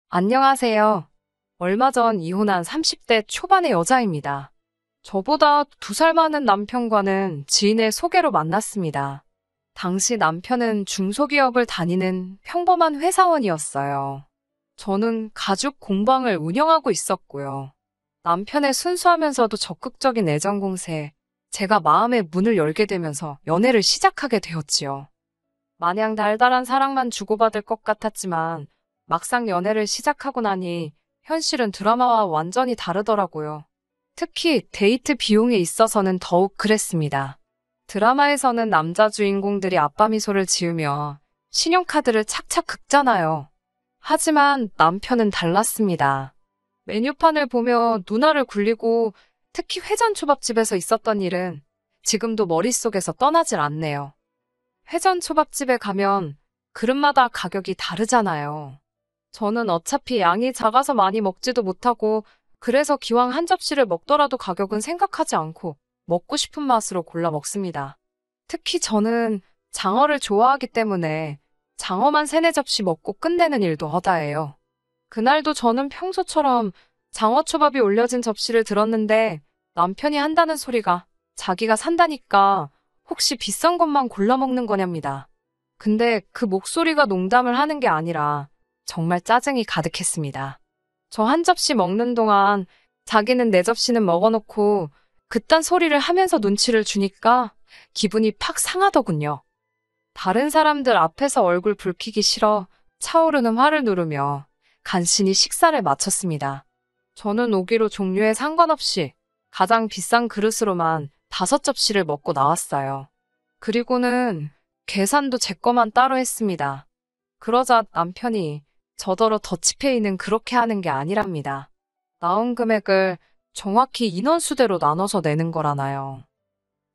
안녕하세요. 얼마 전 이혼한 30대 초반의 여자입니다. 저보다 2살 많은 남편과는 지인의 소개로 만났습니다. 당시 남편은 중소기업을 다니는 평범한 회사원이었어요. 저는 가죽 공방을 운영하고 있었고요. 남편의 순수하면서도 적극적인 애정 공세에 제가 마음의 문을 열게 되면서 연애를 시작하게 되었지요. 마냥 달달한 사랑만 주고받을 것 같았지만 막상 연애를 시작하고 나니 현실은 드라마와 완전히 다르더라고요. 특히 데이트 비용에 있어서는 더욱 그랬습니다. 드라마에서는 남자 주인공들이 아빠 미소를 지으며 신용카드를 착착 긁잖아요. 하지만 남편은 달랐습니다. 메뉴판을 보며 눈알을 굴리고 특히 회전초밥집에서 있었던 일은 지금도 머릿속에서 떠나질 않네요. 회전초밥집에 가면 그릇마다 가격이 다르잖아요. 저는 어차피 양이 작아서 많이 먹지도 못하고 그래서 기왕 한 접시를 먹더라도 가격은 생각하지 않고 먹고 싶은 맛으로 골라 먹습니다. 특히 저는 장어를 좋아하기 때문에 장어만 3-4접시 먹고 끝내는 일도 허다해요. 그날도 저는 평소처럼 장어초밥이 올려진 접시를 들었는데 남편이 한다는 소리가 자기가 산다니까 혹시 비싼 것만 골라 먹는 거냐입니다. 근데 그 목소리가 농담을 하는 게 아니라 정말 짜증이 가득했습니다. 저 한 접시 먹는 동안 자기는 4접시는 먹어놓고 그딴 소리를 하면서 눈치를 주니까 기분이 팍 상하더군요. 다른 사람들 앞에서 얼굴 붉히기 싫어 차오르는 화를 누르며 간신히 식사를 마쳤습니다. 저는 오기로 종류에 상관없이 가장 비싼 그릇으로만 5접시를 먹고 나왔어요. 그리고는 계산도 제 거만 따로 했습니다. 그러자 남편이 저더러 더치페이는 그렇게 하는 게 아니랍니다. 나온 금액을 정확히 인원수대로 나눠서 내는 거라나요.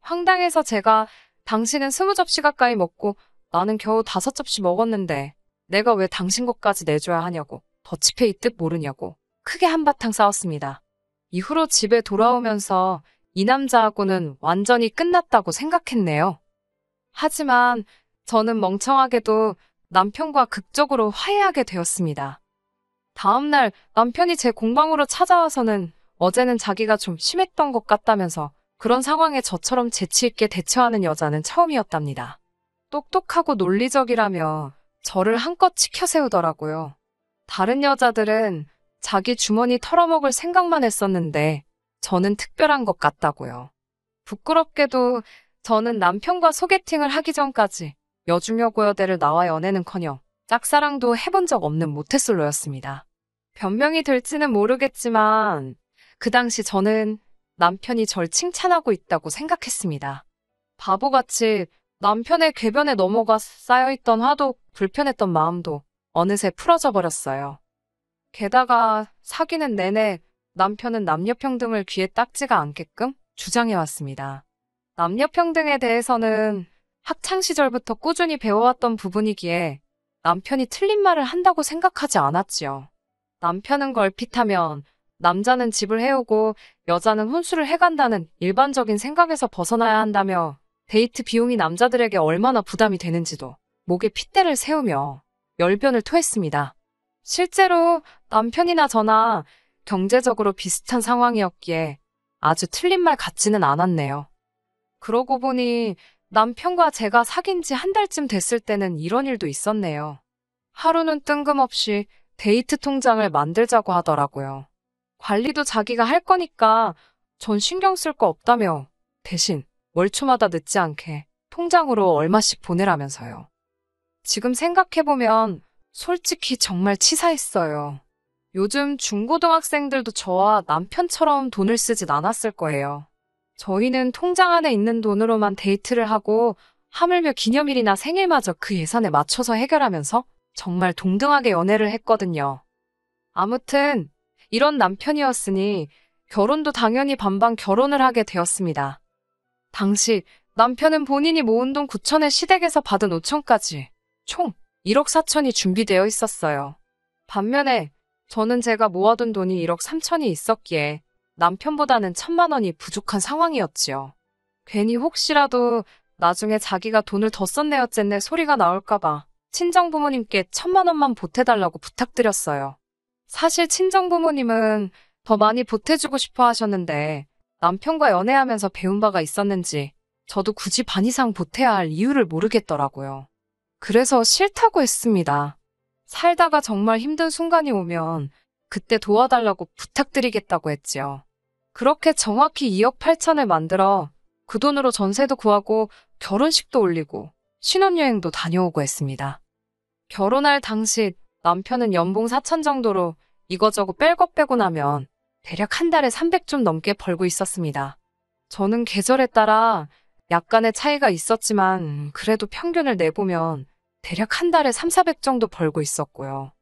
황당해서 제가 당신은 20접시 가까이 먹고 나는 겨우 5접시 먹었는데 내가 왜 당신 것까지 내줘야 하냐고 더치페이 뜻 모르냐고 크게 한바탕 싸웠습니다. 이후로 집에 돌아오면서 이 남자하고는 완전히 끝났다고 생각했네요. 하지만 저는 멍청하게도 남편과 극적으로 화해하게 되었습니다. 다음날 남편이 제 공방으로 찾아와서는 어제는 자기가 좀 심했던 것 같다면서 그런 상황에 저처럼 재치있게 대처하는 여자는 처음이었답니다. 똑똑하고 논리적이라며 저를 한껏 치켜세우더라고요. 다른 여자들은 자기 주머니 털어먹을 생각만 했었는데 저는 특별한 것 같다고요. 부끄럽게도 저는 남편과 소개팅을 하기 전까지 여중여고여대를 나와 연애는커녕 짝사랑도 해본 적 없는 모태솔로였습니다. 변명이 될지는 모르겠지만 그 당시 저는 남편이 절 칭찬하고 있다고 생각했습니다. 바보같이 남편의 궤변에 넘어가 쌓여있던 화도 불편했던 마음도 어느새 풀어져 버렸어요. 게다가 사귀는 내내 남편은 남녀평등을 귀에 딱지가 않게끔 주장해왔습니다. 남녀평등에 대해서는 학창시절부터 꾸준히 배워왔던 부분이기에 남편이 틀린 말을 한다고 생각하지 않았지요. 남편은 걸핏하면 남자는 집을 해오고 여자는 혼수를 해간다는 일반적인 생각에서 벗어나야 한다며 데이트 비용이 남자들에게 얼마나 부담이 되는지도 목에 핏대를 세우며 열변을 토했습니다. 실제로 남편이나 저나 경제적으로 비슷한 상황이었기에 아주 틀린 말 같지는 않았네요. 그러고 보니 남편과 제가 사귄 지 1달쯤 됐을 때는 이런 일도 있었네요. 하루는 뜬금없이 데이트 통장을 만들자고 하더라고요. 관리도 자기가 할 거니까 전 신경 쓸 거 없다며 대신 월초마다 늦지 않게 통장으로 얼마씩 보내라면서요. 지금 생각해보면 솔직히 정말 치사했어요. 요즘 중고등학생들도 저와 남편처럼 돈을 쓰진 않았을 거예요. 저희는 통장 안에 있는 돈으로만 데이트를 하고 하물며 기념일이나 생일마저 그 예산에 맞춰서 해결하면서 정말 동등하게 연애를 했거든요. 아무튼 이런 남편이었으니 결혼도 당연히 반반 결혼을 하게 되었습니다. 당시 남편은 본인이 모은 돈 9천에 시댁에서 받은 5천까지 총 1억 4천이 준비되어 있었어요. 반면에 저는 제가 모아둔 돈이 1억 3천이 있었기에 남편보다는 1,000만 원이 부족한 상황이었지요. 괜히 혹시라도 나중에 자기가 돈을 더 썼네 어쨌네 소리가 나올까봐 친정부모님께 1,000만 원만 보태달라고 부탁드렸어요. 사실 친정부모님은 더 많이 보태주고 싶어 하셨는데 남편과 연애하면서 배운 바가 있었는지 저도 굳이 반 이상 보태야 할 이유를 모르겠더라고요. 그래서 싫다고 했습니다. 살다가 정말 힘든 순간이 오면 그때 도와달라고 부탁드리겠다고 했지요. 그렇게 정확히 2억 8천을 만들어 그 돈으로 전세도 구하고 결혼식도 올리고 신혼여행도 다녀오고 했습니다. 결혼할 당시 남편은 연봉 4천 정도로 이거저거 뺄 것 빼고 나면 대략 한 달에 300 좀 넘게 벌고 있었습니다. 저는 계절에 따라 약간의 차이가 있었지만 그래도 평균을 내보면 대략 한 달에 3, 400 정도 벌고 있었고요.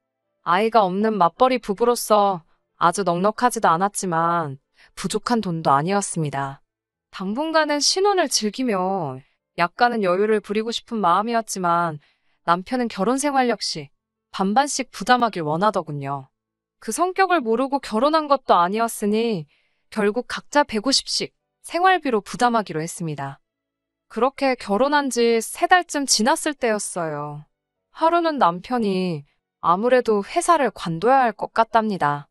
아이가 없는 맞벌이 부부로서 아주 넉넉하지도 않았지만 부족한 돈도 아니었습니다. 당분간은 신혼을 즐기며 약간은 여유를 부리고 싶은 마음이었지만 남편은 결혼 생활 역시 반반씩 부담하길 원하더군요. 그 성격을 모르고 결혼한 것도 아니었으니 결국 각자 150씩 생활비로 부담하기로 했습니다. 그렇게 결혼한 지 3달쯤 지났을 때였어요. 하루는 남편이 아무래도 회사를 관둬야 할 것 같답니다.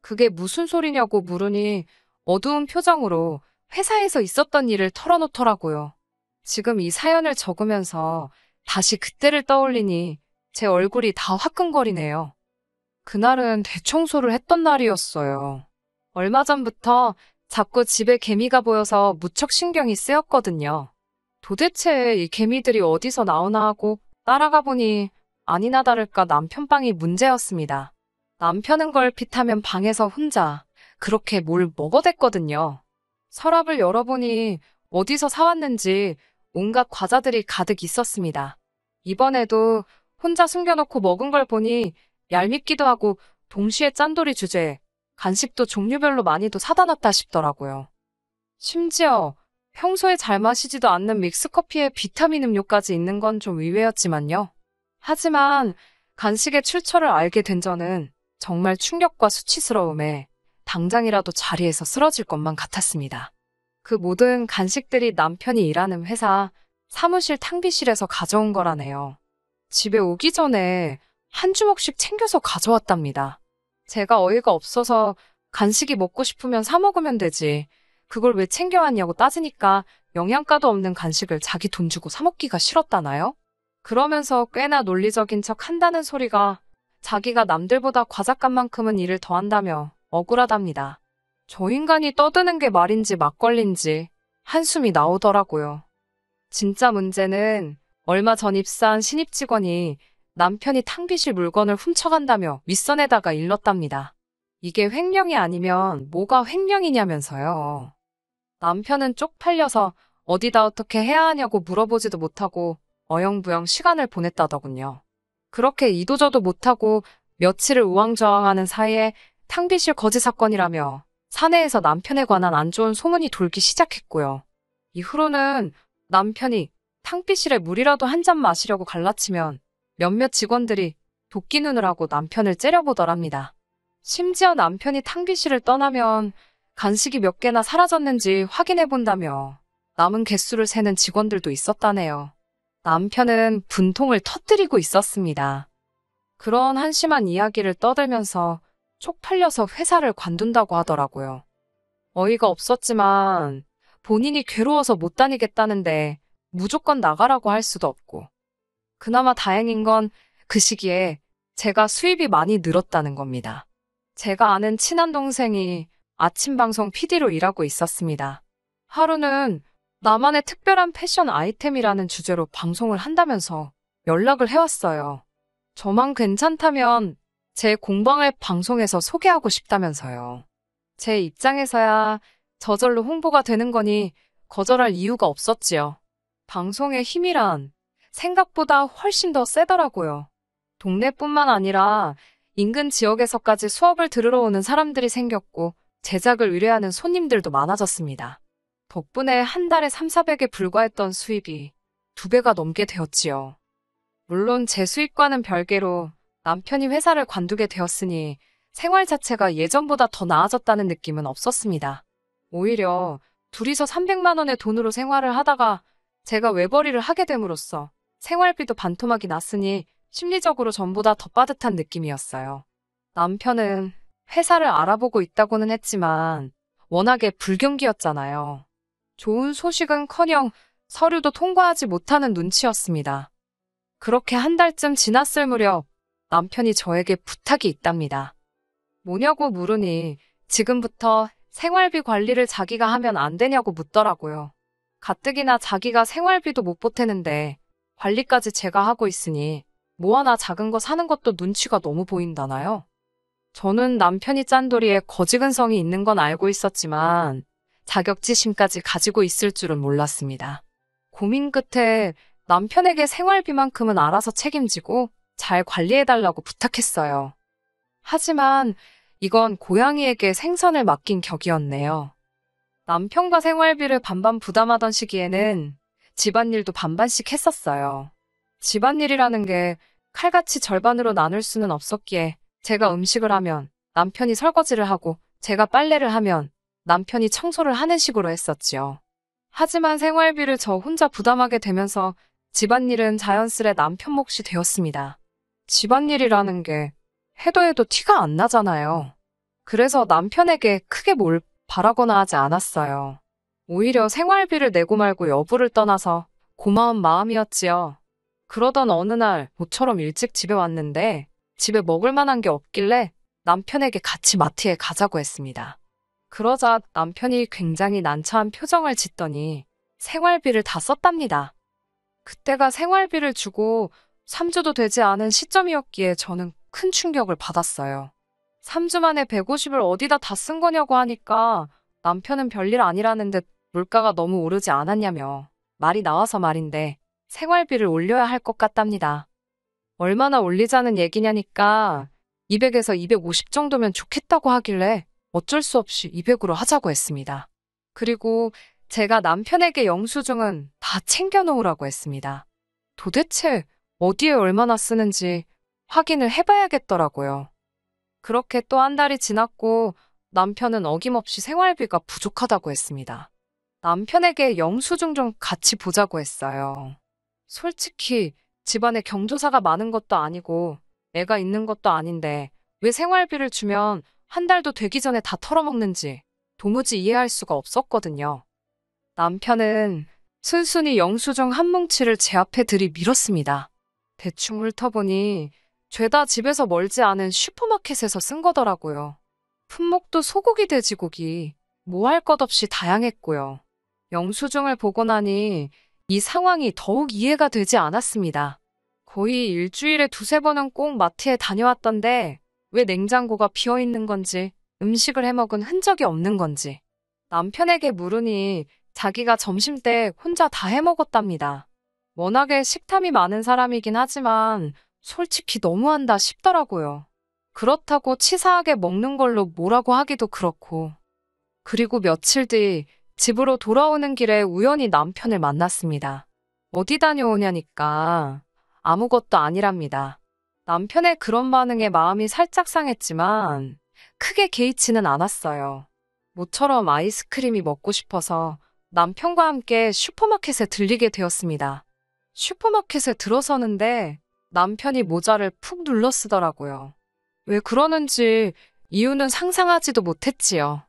그게 무슨 소리냐고 물으니 어두운 표정으로 회사에서 있었던 일을 털어놓더라고요. 지금 이 사연을 적으면서 다시 그때를 떠올리니 제 얼굴이 다 화끈거리네요. 그날은 대청소를 했던 날이었어요. 얼마 전부터 자꾸 집에 개미가 보여서 무척 신경이 쓰였거든요. 도대체 이 개미들이 어디서 나오나 하고 따라가 보니 아니나 다를까 남편 방이 문제였습니다. 남편은 걸핏하면 방에서 혼자 그렇게 뭘 먹어댔거든요. 서랍을 열어보니 어디서 사왔는지 온갖 과자들이 가득 있었습니다. 이번에도 혼자 숨겨놓고 먹은 걸 보니 얄밉기도 하고 동시에 짠돌이 주제에 간식도 종류별로 많이도 사다 놨다 싶더라고요. 심지어 평소에 잘 마시지도 않는 믹스커피에 비타민 음료까지 있는 건 좀 의외였지만요. 하지만 간식의 출처를 알게 된 저는 정말 충격과 수치스러움에 당장이라도 자리에서 쓰러질 것만 같았습니다. 그 모든 간식들이 남편이 일하는 회사 사무실 탕비실에서 가져온 거라네요. 집에 오기 전에 한 주먹씩 챙겨서 가져왔답니다. 제가 어이가 없어서 간식이 먹고 싶으면 사 먹으면 되지. 그걸 왜 챙겨왔냐고 따지니까 영양가도 없는 간식을 자기 돈 주고 사 먹기가 싫었다나요? 그러면서 꽤나 논리적인 척 한다는 소리가 자기가 남들보다 과작값만큼은 일을 더 한다며 억울하답니다. 저 인간이 떠드는 게 말인지 막걸리인지 한숨이 나오더라고요. 진짜 문제는 얼마 전 입사한 신입 직원이 남편이 탕비실 물건을 훔쳐간다며 윗선에다가 일렀답니다. 이게 횡령이 아니면 뭐가 횡령이냐면서요. 남편은 쪽팔려서 어디다 어떻게 해야 하냐고 물어보지도 못하고 어영부영 시간을 보냈다더군요. 그렇게 이도저도 못하고 며칠을 우왕좌왕하는 사이에 탕비실 거지 사건이라며 사내에서 남편에 관한 안 좋은 소문이 돌기 시작했고요. 이후로는 남편이 탕비실에 물이라도 한 잔 마시려고 갈라치면 몇몇 직원들이 도끼 눈을 하고 남편을 째려보더랍니다. 심지어 남편이 탕비실을 떠나면 간식이 몇 개나 사라졌는지 확인해 본다며 남은 개수를 세는 직원들도 있었다네요. 남편은 분통을 터뜨리고 있었습니다. 그런 한심한 이야기를 떠들면서 쪽팔려서 회사를 관둔다고 하더라고요. 어이가 없었지만 본인이 괴로워서 못 다니겠다는데 무조건 나가라고 할 수도 없고. 그나마 다행인 건 그 시기에 제가 수입이 많이 늘었다는 겁니다. 제가 아는 친한 동생이 아침 방송 PD로 일하고 있었습니다. 하루는 나만의 특별한 패션 아이템이라는 주제로 방송을 한다면서 연락을 해왔어요. 저만 괜찮다면 제 공방을 방송에서 소개하고 싶다면서요. 제 입장에서야 저절로 홍보가 되는 거니 거절할 이유가 없었지요. 방송의 힘이란 생각보다 훨씬 더 세더라고요. 동네뿐만 아니라 인근 지역에서까지 수업을 들으러 오는 사람들이 생겼고 제작을 의뢰하는 손님들도 많아졌습니다. 덕분에 한 달에 3, 400에 불과했던 수입이 2배가 넘게 되었지요. 물론 제 수입과는 별개로 남편이 회사를 관두게 되었으니 생활 자체가 예전보다 더 나아졌다는 느낌은 없었습니다. 오히려 둘이서 300만 원의 돈으로 생활을 하다가 제가 외벌이를 하게 됨으로써 생활비도 반토막이 났으니 심리적으로 전보다 더 빠듯한 느낌이었어요. 남편은 회사를 알아보고 있다고는 했지만 워낙에 불경기였잖아요. 좋은 소식은커녕 서류도 통과하지 못하는 눈치였습니다. 그렇게 한 달쯤 지났을 무렵 남편이 저에게 부탁이 있답니다. 뭐냐고 물으니 지금부터 생활비 관리를 자기가 하면 안 되냐고 묻더라고요. 가뜩이나 자기가 생활비도 못 보태는데 관리까지 제가 하고 있으니 뭐 하나 작은 거 사는 것도 눈치가 너무 보인다나요? 저는 남편이 짠돌이에 거지근성이 있는 건 알고 있었지만 자격지심까지 가지고 있을 줄은 몰랐습니다. 고민 끝에 남편에게 생활비만큼은 알아서 책임지고 잘 관리해달라고 부탁했어요. 하지만 이건 고양이에게 생선을 맡긴 격이었네요. 남편과 생활비를 반반 부담하던 시기에는 집안일도 반반씩 했었어요. 집안일이라는 게 칼같이 절반으로 나눌 수는 없었기에 제가 음식을 하면 남편이 설거지를 하고 제가 빨래를 하면 남편이 청소를 하는 식으로 했었지요. 하지만 생활비를 저 혼자 부담하게 되면서 집안일은 자연스레 남편 몫이 되었습니다. 집안일이라는 게 해도 티가 안 나잖아요. 그래서 남편에게 크게 뭘 바라거나 하지 않았어요. 오히려 생활비를 내고 말고 여부를 떠나서 고마운 마음이었지요. 그러던 어느 날 모처럼 일찍 집에 왔는데 집에 먹을 만한 게 없길래 남편에게 같이 마트에 가자고 했습니다. 그러자 남편이 굉장히 난처한 표정을 짓더니 생활비를 다 썼답니다. 그때가 생활비를 주고 3주도 되지 않은 시점이었기에 저는 큰 충격을 받았어요. 3주 만에 150을 어디다 다 쓴 거냐고 하니까 남편은 별일 아니라는 듯 물가가 너무 오르지 않았냐며 말이 나와서 말인데 생활비를 올려야 할 것 같답니다. 얼마나 올리자는 얘기냐니까 200에서 250 정도면 좋겠다고 하길래 어쩔 수 없이 200으로 하자고 했습니다. 그리고 제가 남편에게 영수증은 다 챙겨놓으라고 했습니다. 도대체 어디에 얼마나 쓰는지 확인을 해봐야겠더라고요. 그렇게 또 한 달이 지났고 남편은 어김없이 생활비가 부족하다고 했습니다. 남편에게 영수증 좀 같이 보자고 했어요. 솔직히 집안에 경조사가 많은 것도 아니고 애가 있는 것도 아닌데 왜 생활비를 주면 한 달도 되기 전에 다 털어먹는지 도무지 이해할 수가 없었거든요. 남편은 순순히 영수증 한 뭉치를 제 앞에 들이밀었습니다. 대충 훑어보니 죄다 집에서 멀지 않은 슈퍼마켓에서 쓴 거더라고요. 품목도 소고기, 돼지고기, 뭐 할 것 없이 다양했고요. 영수증을 보고 나니 이 상황이 더욱 이해가 되지 않았습니다. 거의 일주일에 두세 번은 꼭 마트에 다녀왔던데 왜 냉장고가 비어있는 건지 음식을 해먹은 흔적이 없는 건지 남편에게 물으니 자기가 점심때 혼자 다 해먹었답니다. 워낙에 식탐이 많은 사람이긴 하지만 솔직히 너무한다 싶더라고요. 그렇다고 치사하게 먹는 걸로 뭐라고 하기도 그렇고. 그리고 며칠 뒤 집으로 돌아오는 길에 우연히 남편을 만났습니다. 어디 다녀오냐니까 아무것도 아니랍니다. 남편의 그런 반응에 마음이 살짝 상했지만 크게 개의치는 않았어요. 모처럼 아이스크림이 먹고 싶어서 남편과 함께 슈퍼마켓에 들리게 되었습니다. 슈퍼마켓에 들어서는데 남편이 모자를 푹 눌러 쓰더라고요. 왜 그러는지 이유는 상상하지도 못했지요.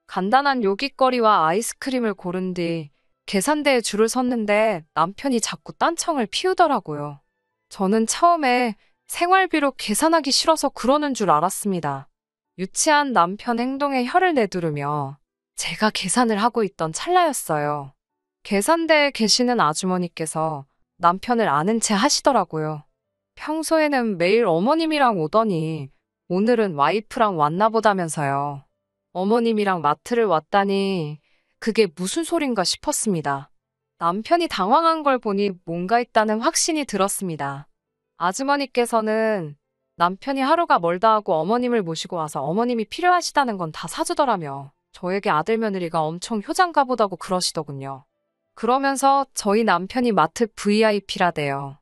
간단한 요깃거리와 아이스크림을 고른 뒤 계산대에 줄을 섰는데 남편이 자꾸 딴청을 피우더라고요. 저는 처음에 생활비로 계산하기 싫어서 그러는 줄 알았습니다. 유치한 남편 행동에 혀를 내두르며 제가 계산을 하고 있던 찰나였어요. 계산대에 계시는 아주머니께서 남편을 아는 체 하시더라고요. 평소에는 매일 어머님이랑 오더니 오늘은 와이프랑 왔나 보다면서요. 어머님이랑 마트를 왔다니 그게 무슨 소린가 싶었습니다. 남편이 당황한 걸 보니 뭔가 있다는 확신이 들었습니다. 아주머니께서는 남편이 하루가 멀다 하고 어머님을 모시고 와서 어머님이 필요하시다는 건 다 사주더라며 저에게 아들 며느리가 엄청 효장가 보다고 그러시더군요. 그러면서 저희 남편이 마트 VIP라대요.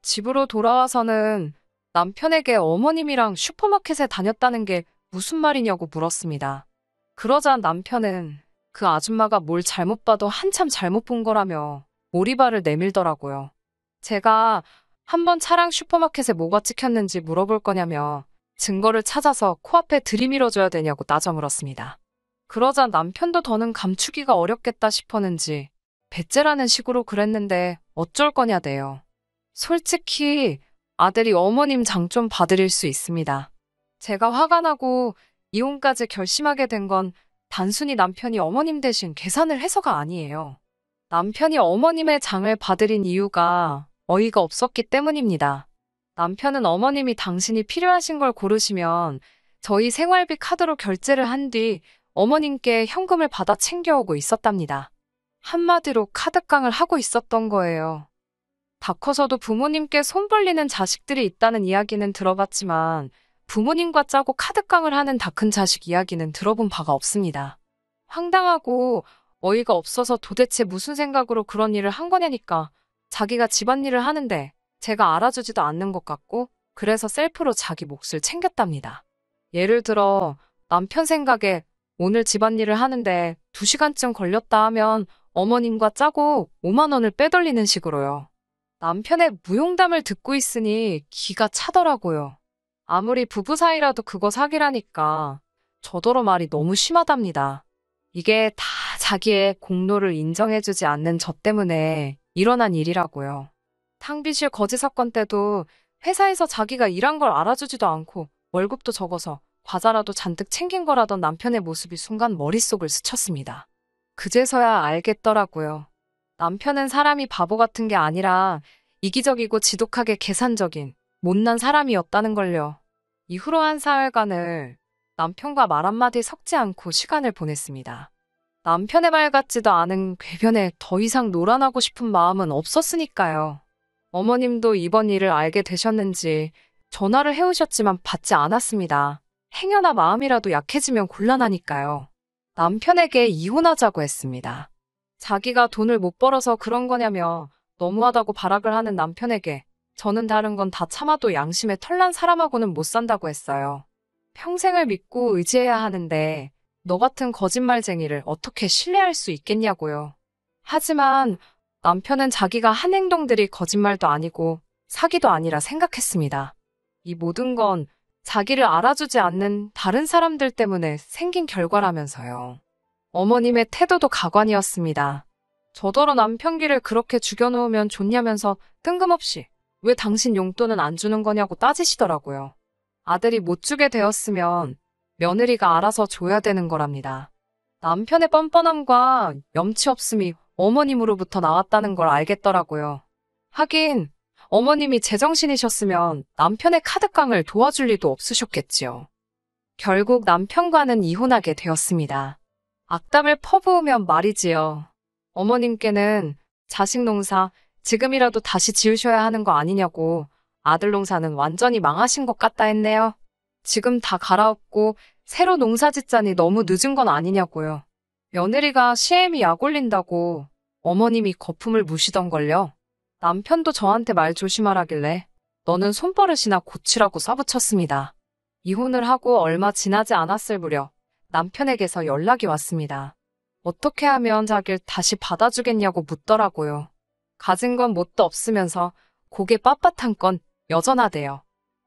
집으로 돌아와서는 남편에게 어머님이랑 슈퍼마켓에 다녔다는 게 무슨 말이냐고 물었습니다. 그러자 남편은 그 아줌마가 뭘 잘못 봐도 한참 잘못 본 거라며 오리발을 내밀더라고요. 제가 한번 차랑 슈퍼마켓에 뭐가 찍혔는지 물어볼 거냐며 증거를 찾아서 코앞에 들이밀어줘야 되냐고 따져 물었습니다. 그러자 남편도 더는 감추기가 어렵겠다 싶었는지 배째라는 식으로 그랬는데 어쩔 거냐대요. 솔직히 아들이 어머님 장 좀 봐드릴 수 있습니다. 제가 화가 나고 이혼까지 결심하게 된 건 단순히 남편이 어머님 대신 계산을 해서가 아니에요. 남편이 어머님의 장을 봐드린 이유가 어이가 없었기 때문입니다. 남편은 어머님이 당신이 필요하신 걸 고르시면 저희 생활비 카드로 결제를 한 뒤 어머님께 현금을 받아 챙겨오고 있었답니다. 한마디로 카드깡을 하고 있었던 거예요. 다 커서도 부모님께 손 벌리는 자식들이 있다는 이야기는 들어봤지만 부모님과 짜고 카드깡을 하는 다 큰 자식 이야기는 들어본 바가 없습니다. 황당하고 어이가 없어서 도대체 무슨 생각으로 그런 일을 한 거냐니까 자기가 집안일을 하는데 제가 알아주지도 않는 것 같고 그래서 셀프로 자기 몫을 챙겼답니다. 예를 들어 남편 생각에 오늘 집안일을 하는데 2시간쯤 걸렸다 하면 어머님과 짜고 5만 원을 빼돌리는 식으로요. 남편의 무용담을 듣고 있으니 기가 차더라고요. 아무리 부부 사이라도 그거 사기라니까 저더러 말이 너무 심하답니다. 이게 다 자기의 공로를 인정해주지 않는 저 때문에 일어난 일이라고요. 탕비실 거지 사건 때도 회사에서 자기가 일한 걸 알아주지도 않고 월급도 적어서 과자라도 잔뜩 챙긴 거라던 남편의 모습이 순간 머릿속을 스쳤습니다. 그제서야 알겠더라고요. 남편은 사람이 바보 같은 게 아니라 이기적이고 지독하게 계산적인 못난 사람이었다는 걸요. 이후로 한 사흘간을 남편과 말 한마디 섞지 않고 시간을 보냈습니다. 남편의 말 같지도 않은 궤변에 더 이상 놀아나고 싶은 마음은 없었으니까요. 어머님도 이번 일을 알게 되셨는지 전화를 해오셨지만 받지 않았습니다. 행여나 마음이라도 약해지면 곤란하니까요. 남편에게 이혼하자고 했습니다. 자기가 돈을 못 벌어서 그런 거냐며 너무하다고 발악을 하는 남편에게 저는 다른 건 다 참아도 양심에 털난 사람하고는 못 산다고 했어요. 평생을 믿고 의지해야 하는데 너 같은 거짓말쟁이를 어떻게 신뢰할 수 있겠냐고요. 하지만 남편은 자기가 한 행동들이 거짓말도 아니고 사기도 아니라 생각했습니다. 이 모든 건 자기를 알아주지 않는 다른 사람들 때문에 생긴 결과라면서요. 어머님의 태도도 가관이었습니다. 저더러 남편 길을 그렇게 죽여놓으면 좋냐면서 뜬금없이 왜 당신 용돈은 안 주는 거냐고 따지시더라고요. 아들이 못 주게 되었으면 며느리가 알아서 줘야 되는 거랍니다. 남편의 뻔뻔함과 염치 없음이 어머님으로부터 나왔다는 걸 알겠더라고요. 하긴 어머님이 제정신이셨으면 남편의 카드깡을 도와줄 리도 없으셨겠지요. 결국 남편과는 이혼하게 되었습니다. 악담을 퍼부으면 말이지요. 어머님께는 자식 농사 지금이라도 다시 지으셔야 하는 거 아니냐고 아들 농사는 완전히 망하신 것 같다 했네요. 지금 다 갈아엎고 새로 농사 짓자니 너무 늦은 건 아니냐고요. 며느리가 시애미 약 올린다고 어머님이 거품을 무시던걸요. 남편도 저한테 말 조심하라길래 너는 손버릇이나 고치라고 써붙였습니다. 이혼을 하고 얼마 지나지 않았을 무렵 남편에게서 연락이 왔습니다. 어떻게 하면 자기를 다시 받아주겠냐고 묻더라고요. 가진 건 뭣도 없으면서 고개 빳빳한 건 여전하대요.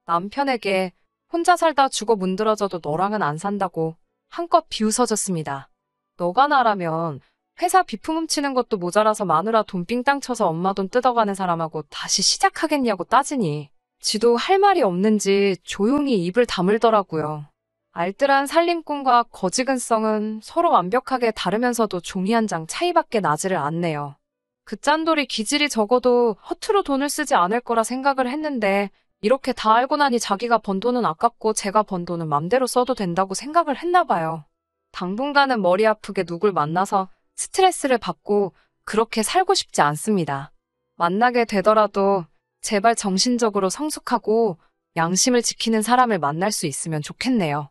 남편에게 혼자 살다 죽어 문드러져도 너랑은 안 산다고 한껏 비웃어졌습니다. 너가 나라면 회사 비품 훔치는 것도 모자라서 마누라 돈 삥땅 쳐서 엄마 돈 뜯어가는 사람하고 다시 시작하겠냐고 따지니 지도 할 말이 없는지 조용히 입을 다물더라고요. 알뜰한 살림꾼과 거지근성은 서로 완벽하게 다르면서도 종이 한 장 차이밖에 나지를 않네요. 그 짠돌이 기질이 적어도 허투루 돈을 쓰지 않을 거라 생각을 했는데 이렇게 다 알고 나니 자기가 번 돈은 아깝고 제가 번 돈은 맘대로 써도 된다고 생각을 했나 봐요. 당분간은 머리 아프게 누굴 만나서 스트레스를 받고 그렇게 살고 싶지 않습니다. 만나게 되더라도 제발 정신적으로 성숙하고 양심을 지키는 사람을 만날 수 있으면 좋겠네요.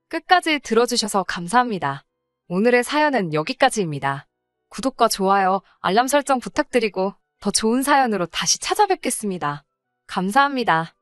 끝까지 들어주셔서 감사합니다. 오늘의 사연은 여기까지입니다. 구독과 좋아요, 알람 설정 부탁드리고 더 좋은 사연으로 다시 찾아뵙겠습니다. 감사합니다.